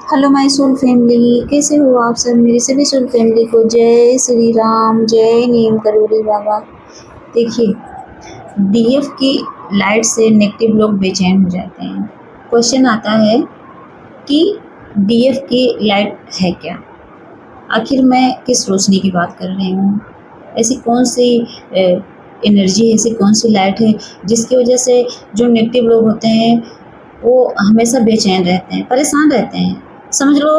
Hello my soul family, कैसे हो आप सब। मेरी सभी सोल फैमिली को जय श्री राम, जय नीम करोड़ी बाबा। देखिए, डीएफ की लाइट से नेगेटिव लोग बेचैन हो जाते हैं। क्वेश्चन आता है कि डीएफ की लाइट है क्या। आखिर मैं किस रोशनी की बात कर रही हूँ। ऐसी कौन सी एनर्जी है, ऐसी कौन सी लाइट है जिसकी वजह से जो नेगेटिव लोग होते हैं वो हमेशा बेचैन रहते हैं, परेशान रहते हैं। समझ लो,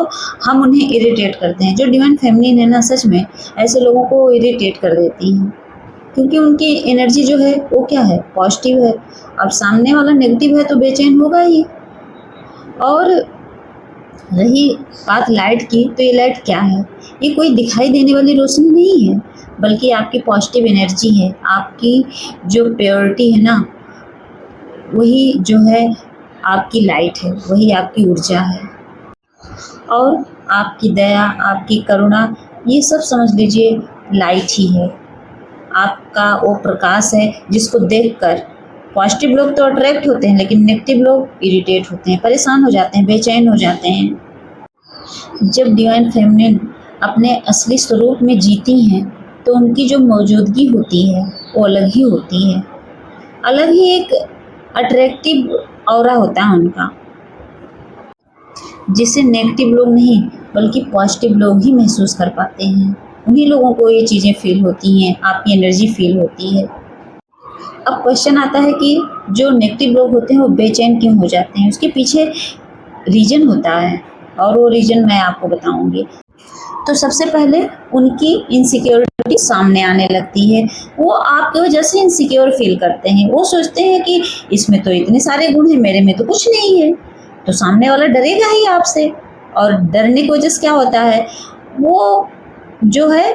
हम उन्हें इरिटेट करते हैं। जो डिवाइन फेमिनिन है ना, सच में ऐसे लोगों को इरिटेट कर देती हैं, क्योंकि उनकी एनर्जी जो है वो क्या है, पॉजिटिव है। अब सामने वाला नेगेटिव है तो बेचैन होगा ही। और रही बात लाइट की, तो ये लाइट क्या है। ये कोई दिखाई देने वाली रोशनी नहीं है, बल्कि आपकी पॉजिटिव एनर्जी है। आपकी जो प्योरिटी है ना, वही जो है आपकी लाइट है, वही आपकी ऊर्जा है। और आपकी दया, आपकी करुणा, ये सब समझ लीजिए लाइट ही है। आपका वो प्रकाश है जिसको देखकर पॉजिटिव लोग तो अट्रैक्ट होते हैं, लेकिन नेगेटिव लोग इरिटेट होते हैं, परेशान हो जाते हैं, बेचैन हो जाते हैं। जब डिवाइन फेमिनिन अपने असली स्वरूप में जीती हैं तो उनकी जो मौजूदगी होती है वो अलग ही होती है। अलग ही एक अट्रैक्टिव ऑरा होता है उनका, जिसे नेगेटिव लोग नहीं बल्कि पॉजिटिव लोग ही महसूस कर पाते हैं। उन्हीं लोगों को ये चीज़ें फील होती हैं, आपकी एनर्जी फील होती है। अब क्वेश्चन आता है कि जो नेगेटिव लोग होते हैं वो बेचैन क्यों हो जाते हैं। उसके पीछे रीज़न होता है, और वो रीज़न मैं आपको बताऊंगी। तो सबसे पहले उनकी इनसिक्योरिटी सामने आने लगती है। वो आपकी वजह से इनसिक्योर फील करते हैं। वो सोचते हैं कि इसमें तो इतने सारे गुण हैं, मेरे में तो कुछ नहीं है। तो सामने वाला डरेगा ही आपसे, और डरने की वजह से क्या होता है, वो जो है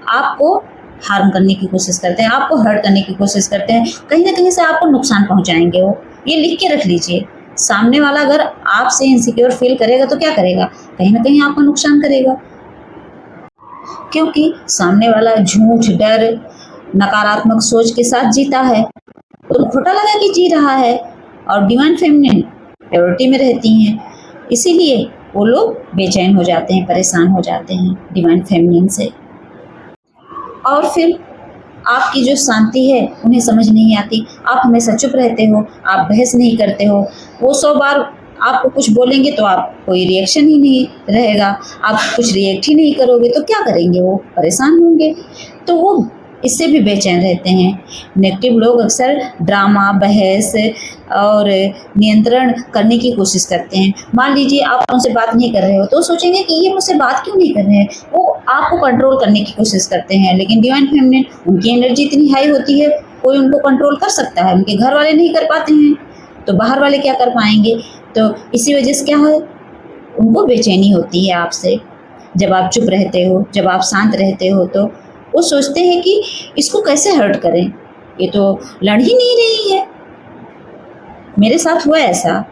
आपको हार्म करने की कोशिश करते हैं, आपको हर्ट करने की कोशिश करते हैं। कहीं ना कहीं से आपको नुकसान पहुंचाएंगे वो। ये लिख के रख लीजिए, सामने वाला अगर आपसे इनसिक्योर फील करेगा तो क्या करेगा, कहीं ना कहीं आपका नुकसान करेगा। क्योंकि सामने वाला झूठ, डर, नकारात्मक सोच के साथ जीता है, तो खोटा लगा कि जी रहा है। और डिवाइन फेमिनिन प्योरिटी में रहती हैं, इसीलिए वो लोग बेचैन हो जाते हैं, परेशान हो जाते हैं डिवाइन फेमिनिन से। और फिर आपकी जो शांति है उन्हें समझ नहीं आती। आप हमेशा चुप रहते हो, आप बहस नहीं करते हो। वो 100 बार आपको कुछ बोलेंगे तो आप कोई रिएक्शन ही नहीं रहेगा, आप कुछ रिएक्ट ही नहीं करोगे तो क्या करेंगे, वो परेशान होंगे। तो वो इससे भी बेचैन रहते हैं। नेगेटिव लोग अक्सर ड्रामा, बहस और नियंत्रण करने की कोशिश करते हैं। मान लीजिए आप उनसे बात नहीं कर रहे हो तो सोचेंगे कि ये मुझसे बात क्यों नहीं कर रहे हैं। वो आपको कंट्रोल करने की कोशिश करते हैं। लेकिन डिवाइन फेमिनिन, उनकी एनर्जी इतनी हाई होती है, कोई उनको कंट्रोल कर सकता है। उनके घर वाले नहीं कर पाते हैं तो बाहर वाले क्या कर पाएंगे। तो इसी वजह से क्या है, उनको बेचैनी होती है आपसे। जब आप चुप रहते हो, जब आप शांत रहते हो, तो वो सोचते हैं कि इसको कैसे हर्ट करें, ये तो लड़ ही नहीं रही है। मेरे साथ हुआ ऐसा,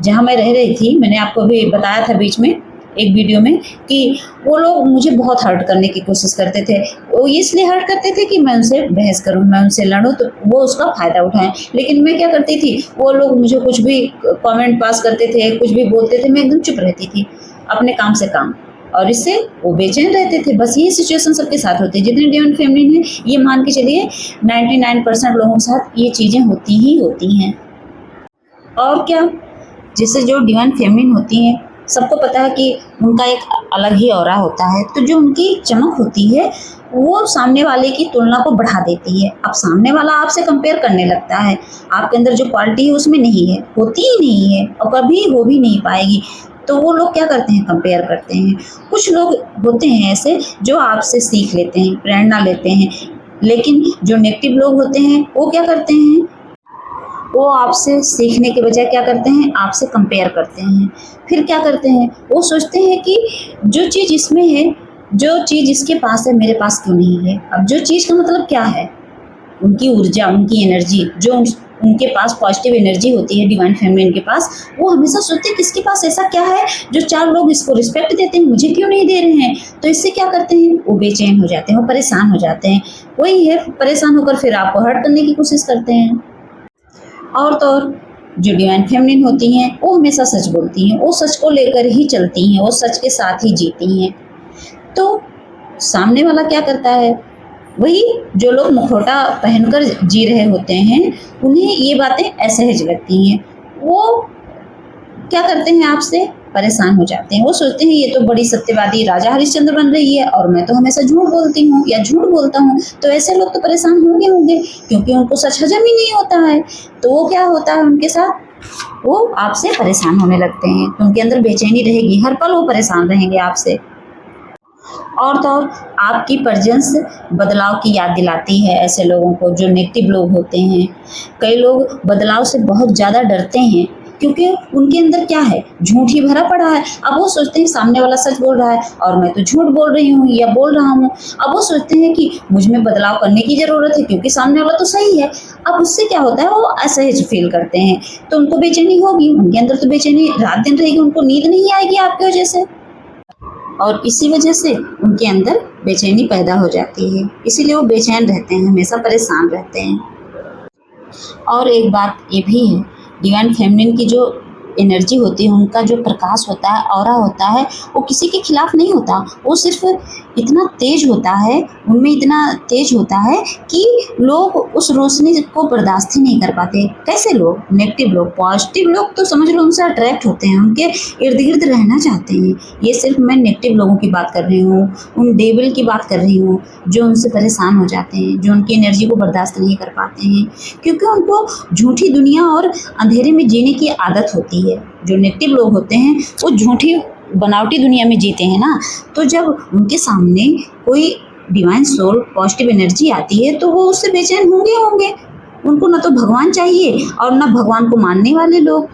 जहाँ मैं रह रही थी, मैंने आपको भी बताया था बीच में एक वीडियो में कि वो लोग मुझे बहुत हर्ट करने की कोशिश करते थे। वो इसलिए हर्ट करते थे कि मैं उनसे बहस करूं, मैं उनसे लड़ूं, तो वो उसका फ़ायदा उठाएं। लेकिन मैं क्या करती थी, वो लोग मुझे कुछ भी कमेंट पास करते थे, कुछ भी बोलते थे, मैं एकदम चुप रहती थी, अपने काम से काम। और इससे वो बेचैन रहते थे। बस यही सिचुएशन सबके साथ होती है। जितने डिवाइन फेमिनिन है, ये मान के चलिए 99% लोगों के साथ ये चीज़ें होती ही होती हैं। और क्या, जैसे जो डिवाइन फेमिनिन होती हैं, सबको पता है कि उनका एक अलग ही ऑरा होता है। तो जो उनकी चमक होती है वो सामने वाले की तुलना को बढ़ा देती है। अब सामने वाला आपसे कंपेयर करने लगता है, आपके अंदर जो क्वालिटी है उसमें नहीं है, होती ही नहीं है और कभी हो भी नहीं पाएगी। तो वो लोग क्या करते हैं, कंपेयर करते हैं। कुछ लोग होते हैं ऐसे जो आपसे सीख लेते हैं, प्रेरणा लेते हैं। लेकिन जो नेगेटिव लोग होते हैं वो क्या करते हैं, वो आपसे सीखने के बजाय क्या करते हैं, आपसे कंपेयर करते हैं। फिर क्या करते हैं, वो सोचते हैं कि जो चीज़ इसमें है, जो चीज़ इसके पास है, मेरे पास क्यों नहीं है। अब जो चीज़ का मतलब क्या है, उनकी ऊर्जा, उनकी एनर्जी, जो उनके पास पॉजिटिव एनर्जी होती है डिवाइन फेमिनिन के पास, वो हमेशा सोचते हैं किसके पास ऐसा क्या है जो 4 लोग इसको रिस्पेक्ट देते हैं, मुझे क्यों नहीं दे रहे हैं। तो इससे क्या करते हैं, वो बेचैन हो जाते हैं, वो परेशान हो जाते हैं। वही है, परेशान होकर फिर आपको हर्ट करने की कोशिश करते हैं। और तो और जो डिवाइन फेमिनिन होती हैं वो हमेशा सच बोलती हैं, वो सच को लेकर ही चलती हैं, वो सच के साथ ही जीती हैं। तो सामने वाला क्या करता है, वही जो लोग मुखौटा पहनकर जी रहे होते हैं उन्हें ये बातें असहज लगती हैं, वो क्या करते हैं, आपसे परेशान हो जाते हैं। वो सोचते हैं ये तो बड़ी सत्यवादी राजा हरिश्चंद्र बन रही है और मैं तो हमेशा झूठ बोलती हूँ या झूठ बोलता हूँ, तो ऐसे लोग तो परेशान होंगे क्योंकि उनको सच हजम ही नहीं होता है। तो वो क्या होता है उनके साथ, वो आपसे परेशान होने लगते हैं, तो उनके अंदर बेचैनी रहेगी, हर पल वो परेशान रहेंगे आपसे। और तो और आपकी प्रेजेंस बदलाव की याद दिलाती है ऐसे लोगों को जो नेगेटिव लोग होते हैं। कई लोग बदलाव से बहुत ज़्यादा डरते हैं क्योंकि उनके अंदर क्या है, झूठ ही भरा पड़ा है। अब वो सोचते हैं सामने वाला सच बोल रहा है और मैं तो झूठ बोल रही हूँ या बोल रहा हूँ। अब वो सोचते हैं कि मुझ में बदलाव करने की ज़रूरत है क्योंकि सामने वाला तो सही है। अब उससे क्या होता है, वो असहज फील करते हैं, तो उनको बेचैनी होगी, उनके अंदर तो बेचैनी रात दिन रहेगी, उनको नींद नहीं आएगी आपकी वजह से, और इसी वजह से उनके अंदर बेचैनी पैदा हो जाती है। इसीलिए वो बेचैन रहते हैं, हमेशा परेशान रहते हैं। और एक बात ये भी है, डिवाइन फेमिनिन की जो एनर्जी होती है, उनका जो प्रकाश होता है, ऑरा होता है, वो किसी के खिलाफ नहीं होता, वो सिर्फ इतना तेज होता है, उनमें इतना तेज होता है कि लोग उस रोशनी को बर्दाश्त ही नहीं कर पाते। कैसे लोग, नेगेटिव लोग। पॉजिटिव लोग तो समझ लो उनसे अट्रैक्ट होते हैं, उनके इर्द गिर्द रहना चाहते हैं। ये सिर्फ मैं नेगेटिव लोगों की बात कर रही हूँ, उन डेविल की बात कर रही हूँ जो उनसे परेशान हो जाते हैं, जो उनकी एनर्जी को बर्दाश्त नहीं कर पाते हैं, क्योंकि उनको झूठी दुनिया और अंधेरे में जीने की आदत होती है। जो नेगेटिव लोग होते हैं वो झूठी बनावटी दुनिया में जीते हैं ना, तो जब उनके सामने कोई डिवाइन सोल पॉजिटिव एनर्जी आती है तो वो उससे बेचैन होंगे। उनको ना तो भगवान चाहिए और ना भगवान को मानने वाले लोग।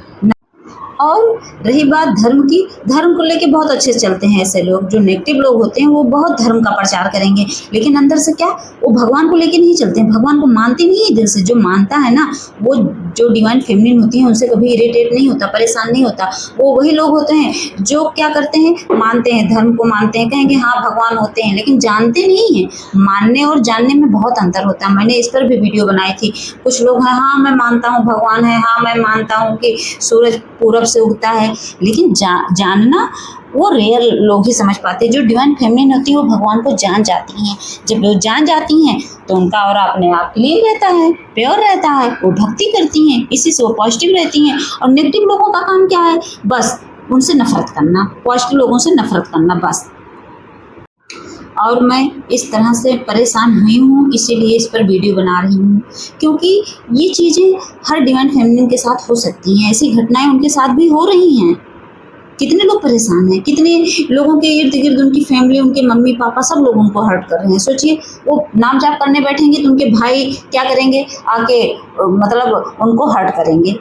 और रही बात धर्म की, धर्म को लेके बहुत अच्छे से चलते हैं ऐसे लोग। जो नेगेटिव लोग होते हैं वो बहुत धर्म का प्रचार करेंगे, लेकिन अंदर से क्या, वो भगवान को लेके नहीं चलते हैं, भगवान को मानते नहीं है दिल से। जो मानता है ना, वो जो डिवाइन फेमिनिन होती है उनसे कभी इरिटेट नहीं होता, परेशान नहीं होता। वो वही लोग होते हैं जो क्या करते हैं, मानते हैं, धर्म को मानते हैं, कहेंगे हाँ भगवान होते हैं, लेकिन जानते नहीं हैं। मानने और जानने में बहुत अंतर होता है। मैंने इस पर भी वीडियो बनाई थी। कुछ लोग हैं, हाँ मैं मानता हूँ भगवान है, हाँ मैं मानता हूँ कि सूरज पूरब से उगता है, लेकिन जानना वो रेयर लोग ही समझ पाते हैं। जो डिवाइन फेमिनिन होती है वो भगवान को जान जाती हैं। जब वो जान जाती हैं तो उनका ऑरा अपने आप क्लीन रहता है, प्योर रहता है, वो भक्ति करती हैं, इसी से वो पॉजिटिव रहती हैं। और नेगेटिव लोगों का काम क्या है, बस उनसे नफरत करना, पॉजिटिव लोगों से नफरत करना बस। और मैं इस तरह से परेशान हुई हूँ, इसीलिए इस पर वीडियो बना रही हूँ, क्योंकि ये चीज़ें हर डिवाइन फेमिनिन के साथ हो सकती हैं। ऐसी घटनाएं उनके साथ भी हो रही हैं। कितने लोग परेशान हैं, कितने लोगों के इर्द गिर्द उनकी फैमिली, उनके मम्मी पापा सब लोग उनको हर्ट कर रहे हैं। सोचिए, वो नाम जाप करने बैठेंगे तो उनके भाई क्या करेंगे, आके मतलब उनको हर्ट करेंगे,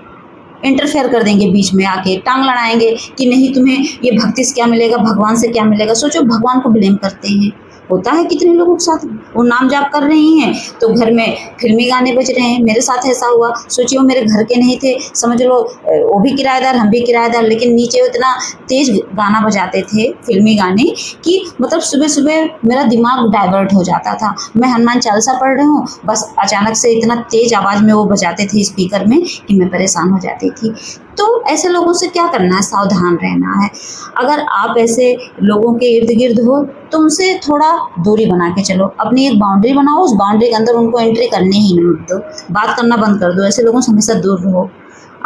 इंटरफेयर कर देंगे, बीच में आके टांग लड़ाएंगे कि नहीं तुम्हें ये भक्ति से क्या मिलेगा, भगवान से क्या मिलेगा। सोचो, भगवान को ब्लेम करते हैं। होता है कितने लोगों के साथ, वो नाम जाप कर रही हैं तो घर में फिल्मी गाने बज रहे हैं। मेरे साथ ऐसा हुआ। सोचिए, वो मेरे घर के नहीं थे, समझ लो वो भी किराएदार, हम भी किराएदार, लेकिन नीचे इतना तेज गाना बजाते थे, फिल्मी गाने, कि मतलब सुबह सुबह मेरा दिमाग डाइवर्ट हो जाता था। मैं हनुमान चालीसा पढ़ रही हूँ, बस अचानक से इतना तेज आवाज़ में वो बजाते थे स्पीकर में कि मैं परेशान हो जाती थी। तो ऐसे लोगों से क्या करना है, सावधान रहना है। अगर आप ऐसे लोगों के इर्द गिर्द हो तो उनसे थोड़ा दूरी बना के चलो, अपनी एक बाउंड्री बनाओ, उस बाउंड्री के अंदर उनको एंट्री करने ही मत दो, बात करना बंद कर दो। ऐसे लोगों से हमेशा दूर रहो।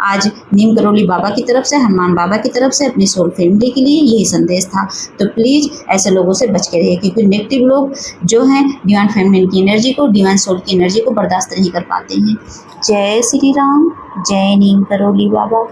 आज नीम करोली बाबा की तरफ से, हनुमान बाबा की तरफ से अपनी सोल फैमिली के लिए यही संदेश था। तो प्लीज़ ऐसे लोगों से बच के रहिए, क्योंकि नेगेटिव लोग जो हैं डिवाइन फेमिनिन की एनर्जी को, डिवाइन सोल की एनर्जी को बर्दाश्त नहीं कर पाते हैं। जय श्री राम, जय नीम करोली बाबा।